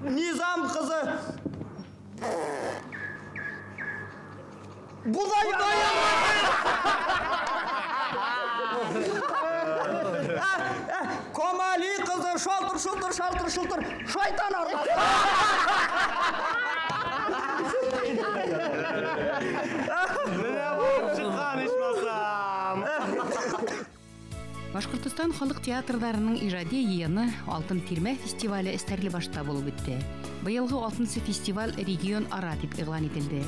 Nizam kızı. Bu da Komali kızı şaltır şultur şaltır şultur şeytan arası. Башкортостан халык театрдарының ижади йыны Алтын Тирмә фестивале эстәрле башта булып үтте. Быелгы 6-нчы фестиваль регион ара дип игълан ителде.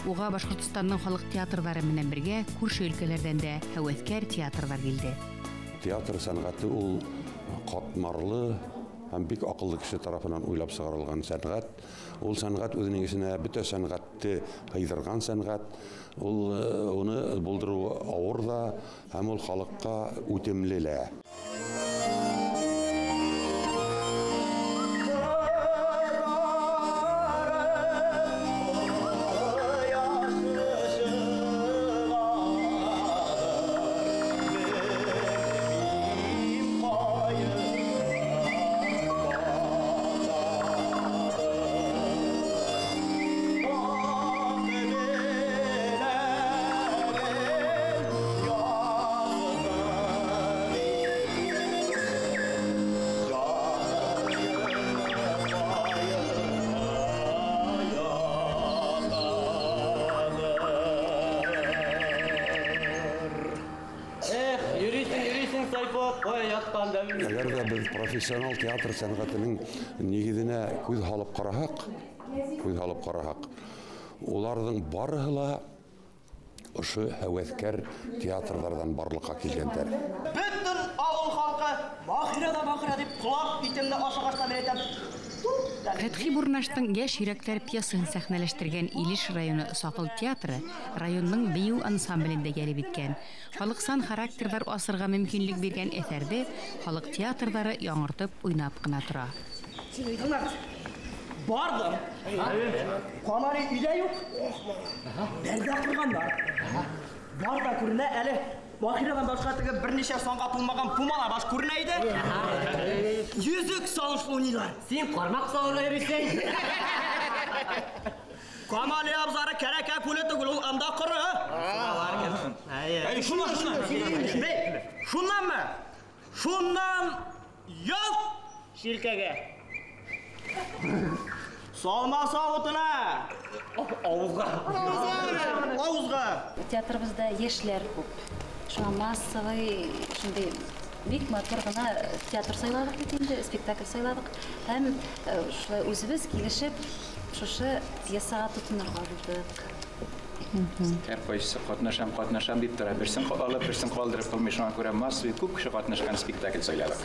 Уга Башкортостанның халык театрдары менән бергә күрше өлкәләрдән дә һәвәскәр театрлар килде. Театр сәнгате ул катмарлы һәм бик акыллы кеше тарафынан уйлап чыгарылган сәнгать. Ул сәнгать үзенең исенә бөтә сәнгатьте кыйдырган сәнгать. Ул уны булдыру авыр да һәм ул халыкка үтемле лә. Әгәр дә без профессионал театр сәнгатенең нигезенә күз һалып караһак, уларның барыһы ла ошо һәвәскәр театрлардан барлыкка килгәннәр. Бөтен авыл халкы бахира дип кулак итемне ашагачлап әйтәм. Фәтхи Бурнаштың яшь йөрәкләр пьесын сәхнәләштергән Илеш районы Сакыл театры районның бию ансамблендә gəlib иткән. Халыксан характерлар асырга мөмкинлек биргән әсәрдә халык театрдары яңартып уйнап кына тора. Бардым. Камары өйдә юк. Бәрдә курганнар. Бар да күренә әле. Бахирадан башка тегеп берничә санга тулмаган пумала баш күренә иде. Йөзек салышлы уйныйлар. Син кармак салырга йөрисең. Камали абзары кәрәкә күле түгел, ул анда коры. Шуннанмы? Шуннан ял ширкәгә. Салма савытына. Авызга. Театрыбызда яшьләр күп. Шуңа массовый, шундый бик матур гына театр сайладык бит инде, спектакль сайладык. Һәм шулай үзебез килешеп, шушы пьесага тотынырга булдык. Һәр кайсы катнашам дип тора. Берсен алып, берсен калдырып кылмый, шуңа күрә массовый күп кеше катнашкан спектакль сайладык.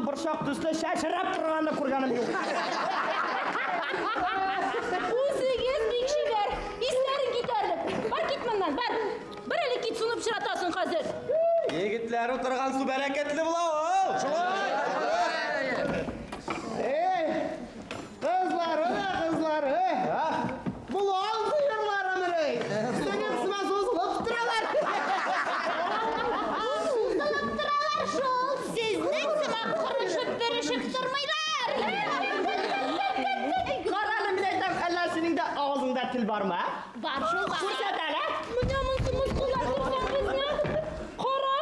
Burşak düzle şaşırıp durağında kurganım yok. Usıgız bir kişiler, islerin giderdim. Var gitmenden, var. Bir eli git sunup çıratasın hazır. Yigitler oturgan su bereketli bula o. Kızlar, kızlar. Bu aldı yıllar ömrü. Senin sıma sozulup duralar. Sozulup duralar şu. Sizin sıma kuruşup duruşup durmaylar. бар ма? Бар шул бар. Күрсәт әле. Менә монсы мускуллар күрсәтмезме? Қара.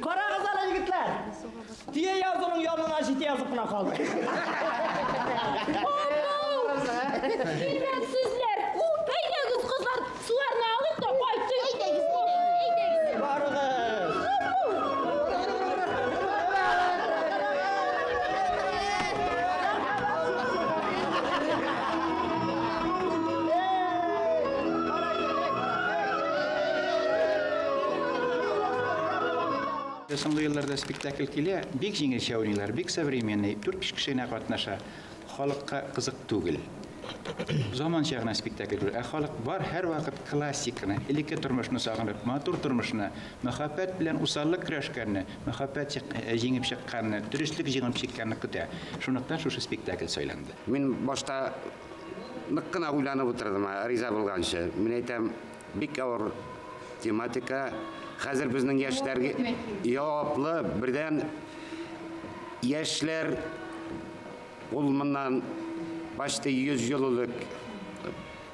Қарағыз әле егетлер. Тие язының янына жете язып қана қалды. Килмәссезләр. Әйдәгез кызлар, суларны алып та кайтыйк. Әйдәгез. Барығыз. Соңгы елларда спектакль килә, бик җиңелчә уйныйлар, бик современный, 4-5 кеше генә катнаша. Халыкка кызык түгел. Заманча гына спектакль, ә халык бар һәр вакыт классиканы, элекке тормышны сагынып, матур тормышны, мәхәббәт белән усаллык көрәшкәнне, мәхәббәт җиңеп чыкканны, дөрестлек җиңеп чыкканны көтә. Шундыктан шушы спектакль сайланды. Мин башта нык кына уйланып утырдым, риза булганчы. Мин әйтәм, бик авыр тематика. Хәзер безнең яшьләргә яаплы, бердән яшьләр ул моннан почти 100 ел элек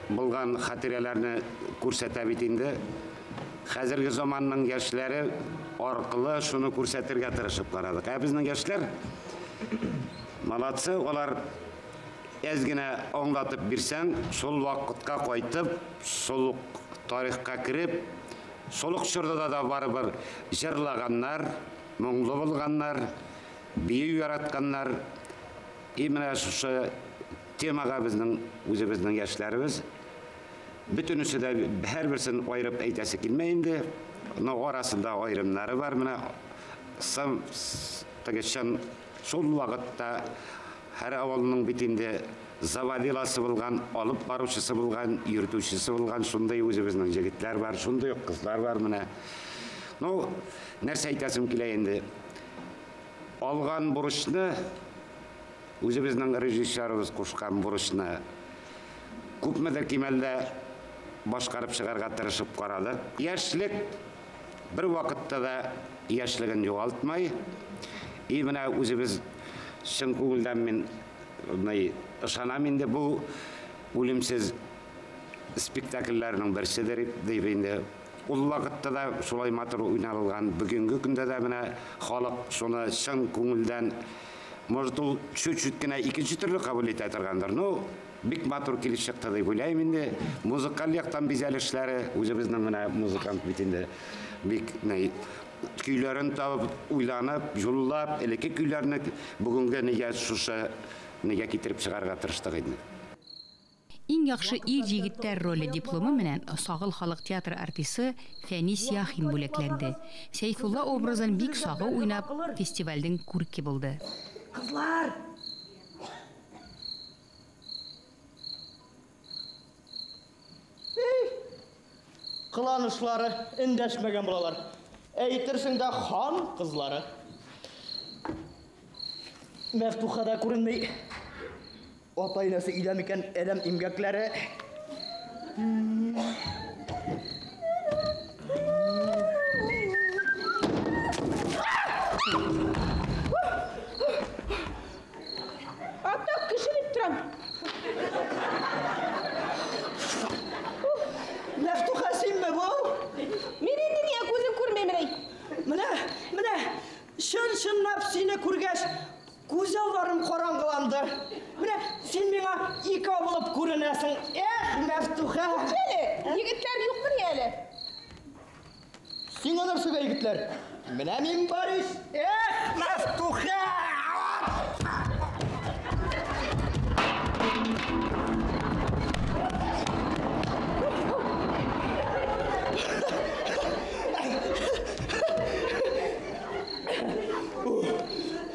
булган хатирәләрне күрсәтә бит инде. Хәзерге заманның яшьләре аркылы шуны күрсәтергә тырышып карадык. Ә безнең яшьләр молодцы, алар әз генә аңлатып бирсәң, шул вакытка кайтып, шул тарихка кирип, солық чорда да барыбер җырлаганнар, моңлы булганнар, бию яратканнар. Менә шушы темага безнең үзебезнең яшьләребез бөтенесе дә һәрберсен айырып әйтәсе килмәй инде. Арасында айрымнары бар. Менә сам тагычан шул вакытта һәр авылның битендә заводиласы булган, алып баручысы булган, йөртүчесе булган шундай үзебезнең җегетләр бар, шундай кызлар бар менә. Нәрсә әйтәсем килә инде. Алган бурычны үзебезнең режиссерыбыз кушкан бурычны күпмедер кимәлдә башкарып чыгарга тырышып карады. Яшьлек бер вакытта да яшьлеген югалтмай, менә үзебез чын күңелдән мин ышанам инде бу үлемсез спектакльләрнең берседер дип инде. Ул вакытта да шулай матур уйналган, бүгенге көндә дә менә халык шуны чын күңелдән, может ул чуть-чуть кенә икенче төрле кабул итә торгандыр. Бик матур килеш чыкты дип уйлыйм инде. Музыкаль яктан бизәлешләре үзебезнең менә музыкант бит инде бик көйләрен табып, уйланып, юллап, элекке көйләрне бүгенге нигә шушы нигә китереп чыгарга тырыштык инде. Иң яхшы ир җегетләр роле дипломы менән Сагыл халык театры артисты Фәнис Яхин бүләкләнде. Сәйфулла образын бик сагы уйнап, фестивальдың күрке булды. Кызлар! Кыланышлары эндәшмәгән булалар. Әйтерсең дә хан кызлары. Мәфтуха да күренмәй. Ата-инәсе өйдә микән әдәм имгәкләре. Ата кеше дип торам. Мәфтуха синме бу? Мин инде niyə күзем күрмәйм? Менә чын-чынлап сине күргәч, күз алларым караңгыланды. Менә син миңа ике булып күренәсең. Мәфтуха! Егетләр юктыр әле. Син нәрсәгә егетләр? Менә мин барис. Мәфтуха!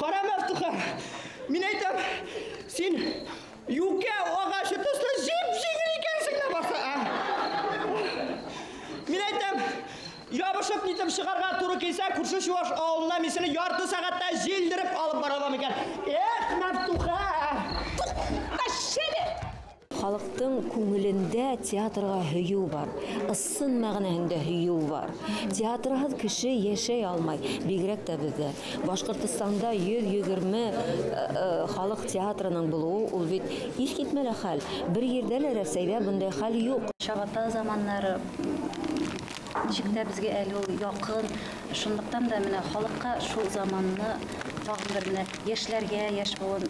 Кара Мәфтуха, мин әйтәм, син юкә агашы төсле җип-җиңел икәнсең дә баса. Мин әйтәм, ябышып нитеп чыгарга туры килсә, күрше чуваш авылына мин сине ярты сәгатьтә җилдереп алып бара алам икән. Мәфтуха! Халык халыктың күңелендә театрга һөю бар. Ысын мәгънәһендә һөю бар. Театрһыз кеше яшәй алмай. Бигрәк тә бездә Башкортстанда 120 халык театрының булуы ул бит искитмәле хәл. Бер ердә лә Рәсәйдә bunday хәл юк. Чабата заманнары ничектә безгә әле ул якын. Шундыктан да менә халыкка шул заманны тагын бер менә яшьләргә яшь буын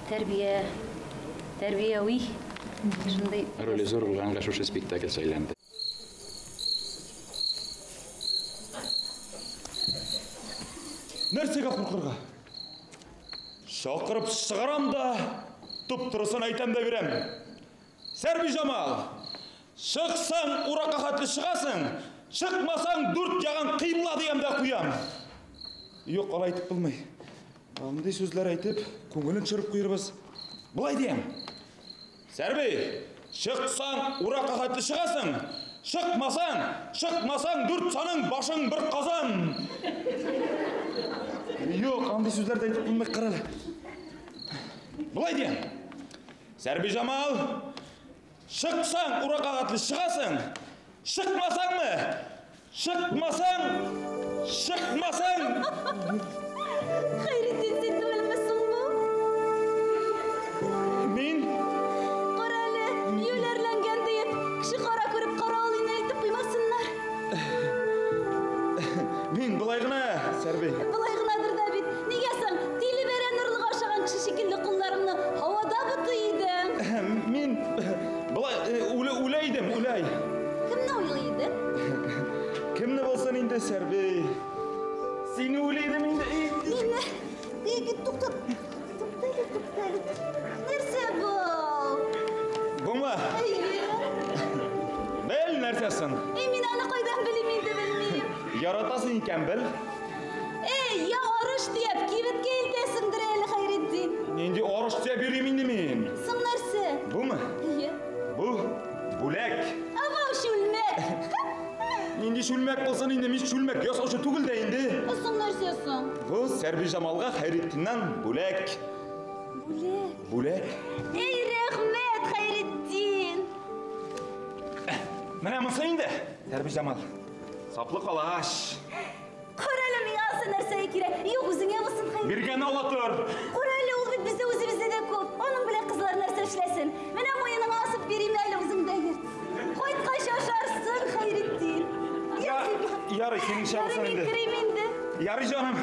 тәрбияви шундай Роль зур булганга шушы спектакль сөйләнде. Нәрсеге куркырга? Шақырып шығарам да, тұп-тұрысын айтам да берем. Сәрби Жамал, шықсаң ураққа хатты шығасың, шықмасаң дүрт жаған қимла дейм да қуям. Yok, ал айтып болмай. Андай сөзлер айтып, көңілін шырып қойырбыз. Бұлай дейм. Сәрби, шықсаң ураққа хатты шығасың, шықмасаң дүрт саның башың бір қазан. Yok, андай сөздерді айтып болмай қаралы. Бұлай дейм. Сәрби Жамал, шықсаң ураққа хатты шығасың, шықмасаң. Хайретдин, сен білмесің бу? Мен? Қара әлі, үйелерленген дейіп, кіші қара көріп қара алын әлтіп қоймасынlar. Мен бұлайғына, Сәрби. Бұлайғынадыр да бит. Негесің, тилі берен ұрлыға ашаған кіші шекілді құлларымны havada бұты едім. Мен бұлай, үлейдім. Кімні ойлайды? Кімні болсан енді, Сәрби? Сені үлейдім енді. Мені, тоқтайлы. Нәрсе бұл? Бұл ма? Бәл нәрсесін? Мен аны қойдан білем, енді білмейм. Яратасың екен біл? Я арыш деп, кебет келтесіңдір әлі Хайретдин. Енді арыш деп берем енді мен. Сың нәрсе? Бұл ма? Бұл бүләк. Абау шүлмек. Енді шүлмек болсан енді мен шүлмек ясаушы түгіл де енді. Сың нәрсе сың? Бұл Сәрби Жамалға Хайретдиннен бүләк. Бүләк? Ей, рахмет, Хайретдин. Міне мұсы енді, Сәрби Жамал. Саплы қалаш. Қорәлі мен асы нәрсеге кере. Yok, өзіңе мұсын Хайретдин. Бергені ола тұр. Қорәлі ол бит бізде өзімізде де көп. Оның біле қызлар нәрсе ішлесін. Мене мойының асып берейім әлі өзіңде ет. Қойтқа шашарсың, Хайретдин. Яры, сенің шабысын енді. Яры, мен кірейм енді. Яры, жаным.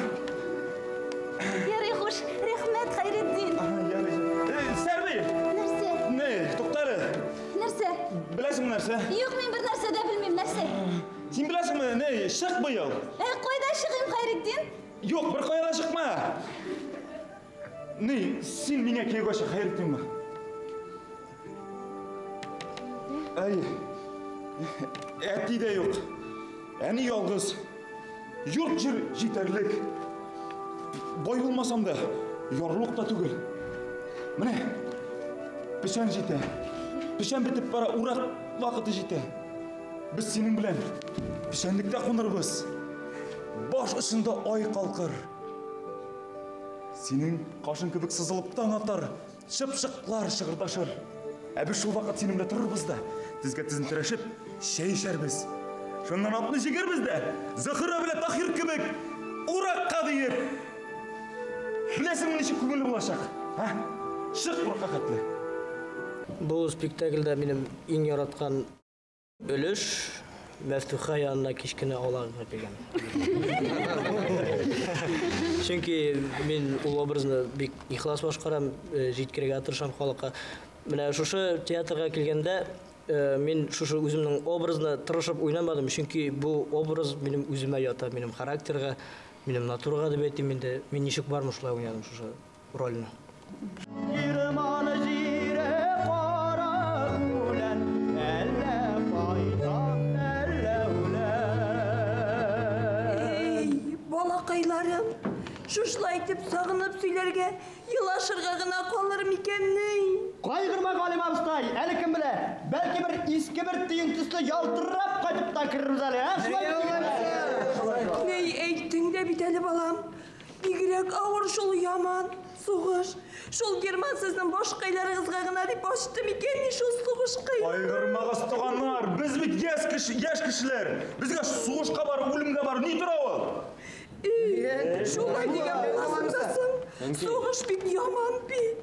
Яры, хош. Рахмет, Хайретдин. Яры, жаным. Сәрби. Нәрсе? Не, тоқтары. Нәрсе? Білесің нәрсе? Yok, мен бір нәрсе де білмейм, нәрсе? Сен білесің ме, не, шық бұйыл? Қойда шығайым, Хайретдин? Yok, бір қойда шықма. Не, сен мене кей көші, Хайретдин ма? Әй, әтті де yok. Әні ялғыз. Yurt жыр жетерлік. Бой болмасам да, yoрлық та түгіл. Міне, пішен жете. Пішен бітіп бара, ұрақ вақыты жете. Біз сенің білен, пішендікте қонырбыз. Баш ұшында ай қалқыр. Сенің қашын кібік сызылып таң атар, шып-шықлар шығырдашыр. Әбі шул вақыт сенімді тұрырбыз да, тізге тізін тірәшіп, шәй ішербіз. Шоннан атны жегербіз де, зықыра біле тахир кібік, ұраққа дейіп. Білесің неше көңілі болашақ, шық ұраққа қатлы. Бұл спектакльда менің ең яратқан өліш Мәфтуха янына кешкіні аулағыға келген. Чөнки мен ол образны бик ихлас башқарам, жеткерге тырышам халыққа. Менә шушы театрға келгенде мен шушы өзімнің образны тырышып ойнамадым, чөнки бұл образ менің өзіме ята, менің характерға, менің натурға да бәйтім, мен нешік бармы шулай ойнадым шушы рольны. Балақайларым, шушылай айтып сағынып сөйлерге елашырға ғына қалырым екенней. Қайғырма Ғалима абыстай, әлі кім біле, бәлкі бір ескі бір түйін түсті ялтырап қайтып та кіріріміз әлі, Ней, әйттің де бит әлі балам. Бигрәк авыр шул яман сугыш. Шул герман сезнең башкайларыгызга гына дип ачты микән шул сугышка? Кайгырмагыз туганнар, без бит яшь кешеләр. Безгә сугышка бар, үлемгә бар, ни тора ул? Шулай дигән буласың. Сугыш бик яман бит.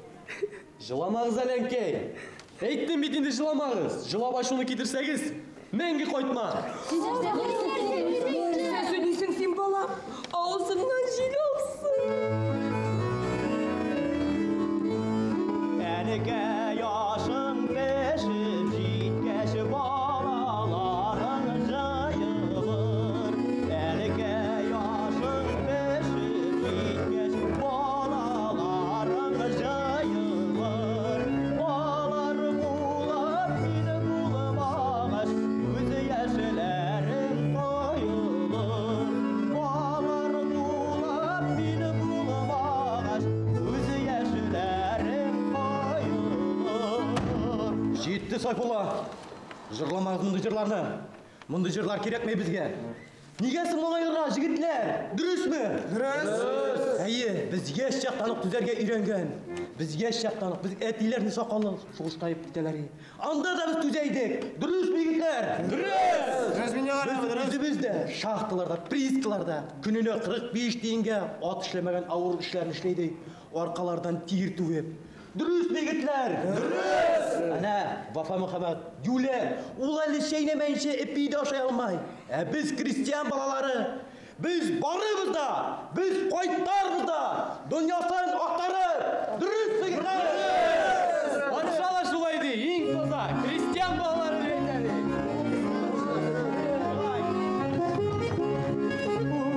Жыламагыз әленкей. Әйттем бит инде жыламагыз. Жылап ашуны китерсәгез, мәңге кайтма. Сөйлисең син балам, авызыңнан җил алсын. Әнекә яшың бешеп җиткәч балаларың җыелыр. Әнекә яшың бешеп җиткәч балаларың җыелыр. Балар булып мине булмагач, үз яшьләрем коелыр. Балар булып мине булмагач, үз яшьләрем Жетті Сайфулла. Жырламағыз мұнды жырларны. Мұнды жырлар керекмей бізге. Негесің мұнайырға, жігітлер? Дұрыс мы? Дұрыс. Әйе, біз еш жақтанық түзерге үйренген. Біз еш жақтанық, біз әтилерні сақалы соғыстайып кетелері. Анда да біз түзейдік. Дұрыс мы, егітлер? Дұрыс. Біз өзімізді шахталарда, приискаларда күніне 45 дейінге ат ішлемеген ауыр ішлерін ішлейді. Арқалардан тиір туып. Дұрыс мегітлер? Дұрыс! Әне, Вафа Мұхаммад, Юле, ол әлі шейнемейінше эпиді ашай алмай. Біз крестьян балалары, біз барымыз да, біз қойттарымыз да, дүниясын ақтарып. Дұрыс мегітлер? Аншала шулайды, ең таза, крестьян балалары рейдәлі.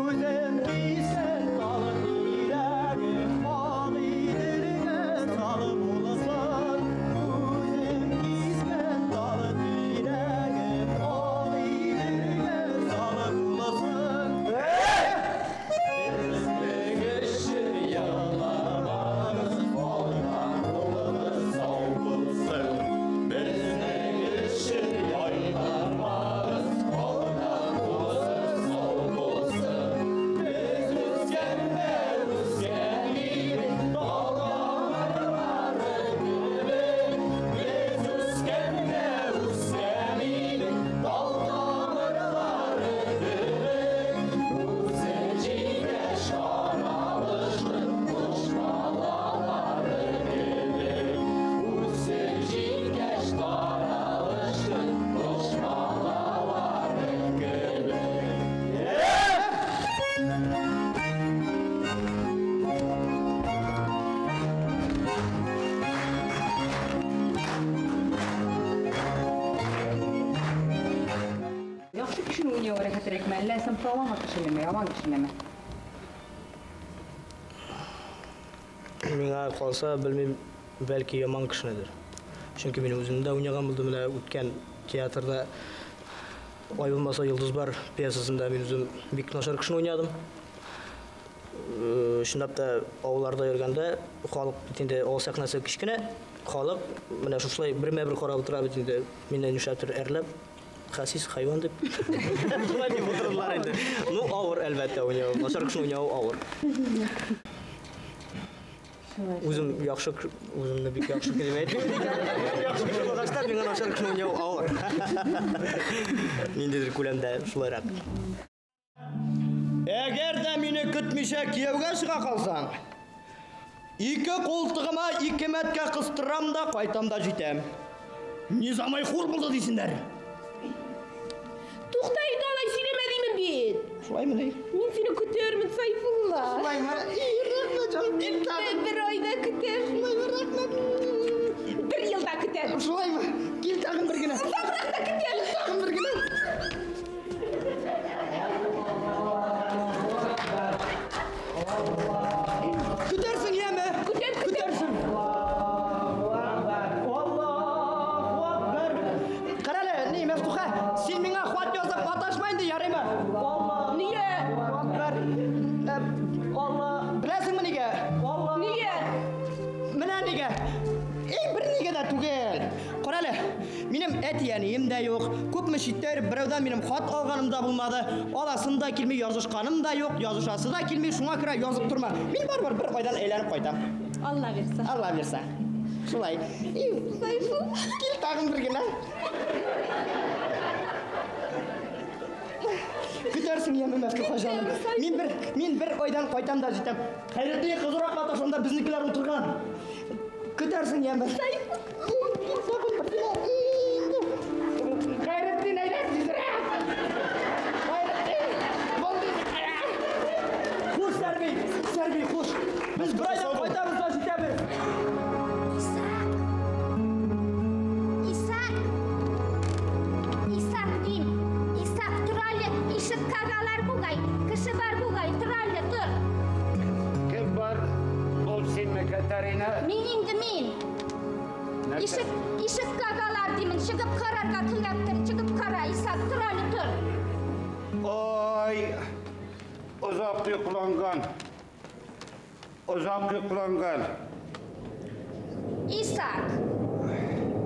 Өзім кейсін талын ирәгім, ақ идірген салып олысын. Өзім кейсін талын ирәгім, ақ идірген салып олысын. Біздің іші яламағыз, болған олымыз сау болсын. Біздің іші яйламағыз, болған олымыз сау болсын. Біз өскенде өскен едік, талғамарлары кебек. Біз өскенде өскен едік, талғамарлары кебек. Өзі жиге шаралыштың құшмалалары кебек. Өзі жиге шаралыштың құшмалалары кебек. Yaxşı kişinin oynuyor hareket etme. Lesen sağlam kişileme, yaman kişileme. Миңа қалса, білмейм, бәлки яман кішінедір. Чөнки мен өзімді ойнаған болдым, өткен театрда «Ай болмаса йылдыз бар» пьесасында мен өзім бик нашар кішін ойнадым. Шындап та ауылларда йөргәндә, халық битендә авыл сәхнәсе кичкенә, халық менә шушылай бермә-бер карап утыра битендә, миннән нишләптер әрләп, хәсис хайван дип. Шулай дип утырдылар инде. Ну, авыр әлбәттә уйнау, нашар кішін уйнау авыр. Үзем яхшы, үземне бик яхшы килеп әйтмим. Яхшы кеше булгачлар, миңа нашар кеше уйнау авыр. Ниндидер күләмдә шулайрак. Әгәр дә мине көтмичә кияүгә чыга калсаң, ике култыгыма ике мәткә кыстырам да кайтам да җитәм. Низамай хур булды дисеннәр. Тукта инде алай сөйләмәдиме бит? Шулаймы ни? Мин сине көтәрмен, Сайфулла. Шулаймы? Рәхмәт җаным. Бер айда көтәр. Шулаймы, рәхмәт. Бер елда көтәр. Шулаймы? Кил тагын бер генә. Сабрак та көтәр. Тагын бер генә. Көтәрсең яме? Көтәрсең. Аллаһу акбар. Карале, ни Мәфтуха, син миңа хат язып маташма инде, ярыймы? Нигә? Акбар. Алла, беләсеңме нигә? Нигә? Менә нигә? Бер нигә дә түгел. Карале, минем әтиянем дә юк. Күпме читтәр берәүдән минем хат алганым да булмады. Аласын да килми, язышканым да юк, язышасы да килми, шуңа күрә язып торма. Мин бар бер кайдан әйләнеп кайтам. Алла бирсә. Алла бирсә. Шулай. Кил тагын бер генә. Көтәрсең яме Мәфтуха җаным. Мин бер айдан кайтам да җитәм. Хәйрәтле кызрак ата шунда безнекеләр утырган. Көтәрсең яме. Хәйрәтле нәйлә тизрәк. Хәйрәтле. Хуш Сәрби, хуш. Без бер айдан кайтабыз да җитәбез. Ишек kagalar demin, çıkıp kararga tüylaktır, çıkıp kara, İshak turalı tur. Oy, uzak yuklangan. İshak,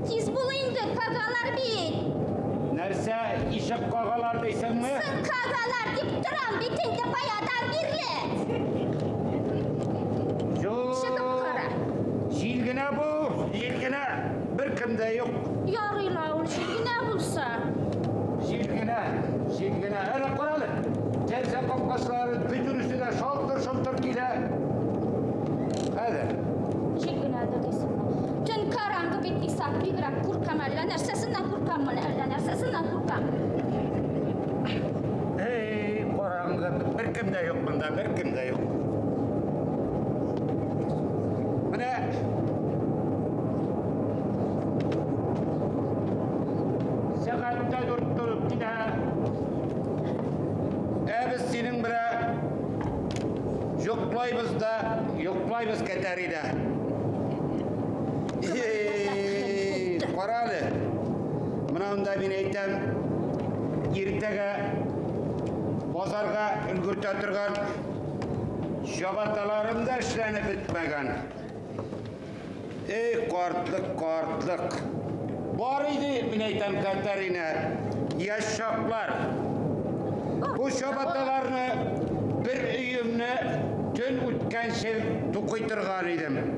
tiz bul indi, kagalar bil. Nerse işek kagalar deysen mi? Sın kagalar deyip duran, bitinde bayadan birli. Çıkıp kara. Jilgine bu, jilgine. Bir kimde yok. Yarıyla ol, jilgine bulsa. Jilgine. Hele koralı. Terse kapkasları bütün üstüne şaltır gile. Hadi. Jilgine de desin. Tün karangı bit İshak bir bırak kurkam eller, nersesinden kurkam mı eller, nersesinden kurkam. Hey, karangı bir kimde yok bunda, bir kimde yok. Mine. Sekatte durup yine. Biz senin bire yoklayız Katarina. Koralı. Mınavında ben eytem ertege bozarga ülgürte turgan şabatalarım da işlenip bitmegen. Kartlık. Var idi ben eytem Katarina. Yaşaklar. Bu şabatalarını bir üyümne tün ütken sev tukuyturgan idim.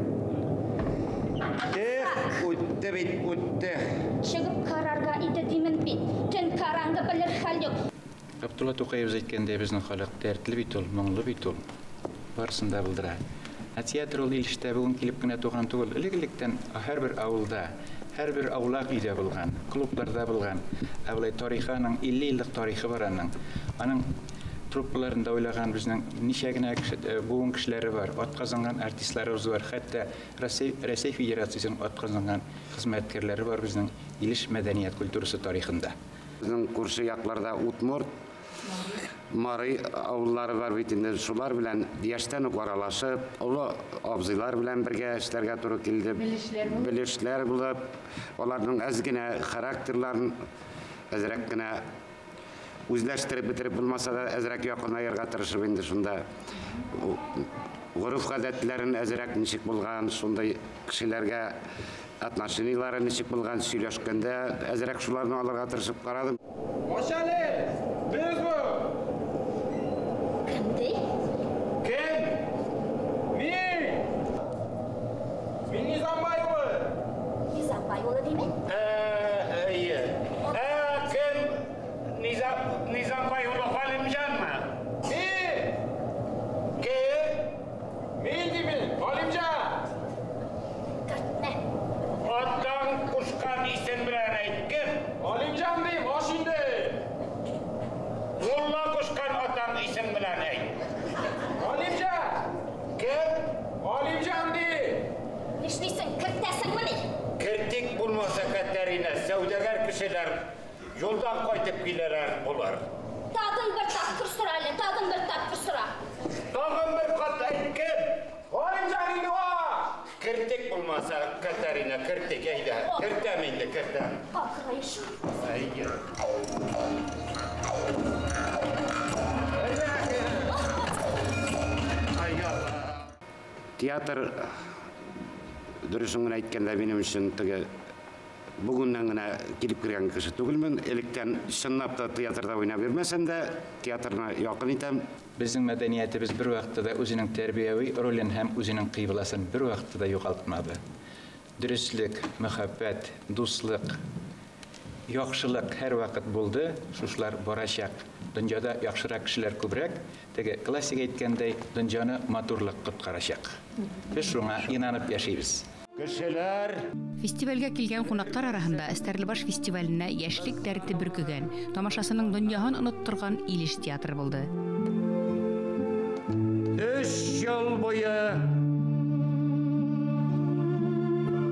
Üttü. Çıkıp kararga ide demin bit. Tün karangı bilir hal yok. Abdullah To'qayev aytganda bizning xalq dardli bit ol, mo'ngli bit ol. Barisında bildira. Teatr ol ilishda bugun kelib gina to'g'an tug'il. Iliklikdan har bir avulda, har bir avlaq ida bo'lgan, klublarda bo'lgan. Avlay tarixining 50 yillik tarixi bor aning. Aning truppalarında oylagan bizning nishagina bugun kishilari bor. Atqazangan artistlarimiz bor. Hatta Rossiya Federatsiyasining atqazangan xizmatkorlari bor bizning ilish madaniyat kulturasi tarixida. Bizning kursu yaklarda Utmurt, Mari avulları var bitinde sular bilen yaştan aralaşıp, ulu abzılar bilen birge işlerge turu kildi. Bilişler bulup, onların ezgine karakterlerin ezrekine özleştirip bitirip bulmasa da ezrek yakın ayırga tırışıp indi şunda. Guruf gadetlerin ezrek nişik bulgan, şunda kişilerge atnaşiniları nişik bulgan söyleşkende ezrek şularını alırga tırışıp karadım. Maşale, biz bu. Kimdi? Kim? Min Nizambayoğlu. Nizambayoğlu değil mi? İyi. Kim? Nizambayoğlu Halimcan mı? Kim? Min değil mi? Halimcan. Ne? Attan kuşkan isim bilen kim? Halimcan diyeyim, o şimdi. Mulla kuşkan atan isim bilen Halimcan. Kim? Halimcan diyeyim. Nişliysin, kırktasın mı ne? Kritik bulmasa Katarina, sevdegar kişiler yoldan kaytıp gider olar. Tadın bir takır sırayla, tadın bir takır sıra. Tağın bir kat kim? Halimcan indi o. Kritik bulmasa Katarina, kritik eyde. Kırtam indi, kırtam. Bakırayı şu. Hayır. Teatr dürüsünün aytkanda benim için бүгіннен генә килеп кергән кеше түгелмен. Электән чынлап та театрда уйнап йөрмәсәм дә, театрны якын итәм. Безнең мәдәниятебез бер вакытта үзенең тәрбияви ролен һәм үзенең кыйбласын бер вакытта югалтмады. Дөрестлек, мәхәббәт, дуслык, яхшылык һәр вакыт булды. Шушлар барачак. Дөньяда яхшырак кешеләр күбрәк. Теге классик әйткәндәй, дөньяны матурлык коткарачак. Без шуңа инанып яшибез. Кешеләр Фестивальгә килгән кунаклар арасында Стәрлебаш фестиваленә яшьлек дәрте бөркегән, тамашасының дөньяһын оныттырган Илеш театры булды. 3 ел буе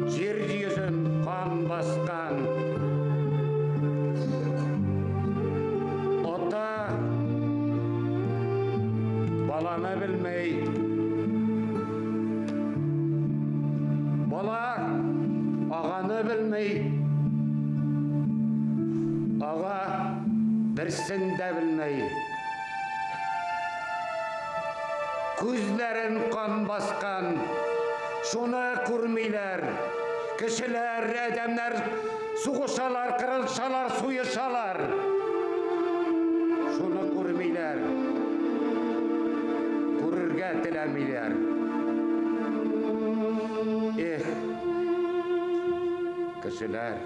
җир йөзен кан баскан ата баланы белмәй, бала аганы белмәй, ага берсен дә белмәй. Күзләрен кан баскан, шуны күрмиләр. Кешеләр, адәмнәр сугышалар, кырылышалар, суешалар. Шуны күрмиләр. Күрергә теләмиләр. Эх, кешеләр.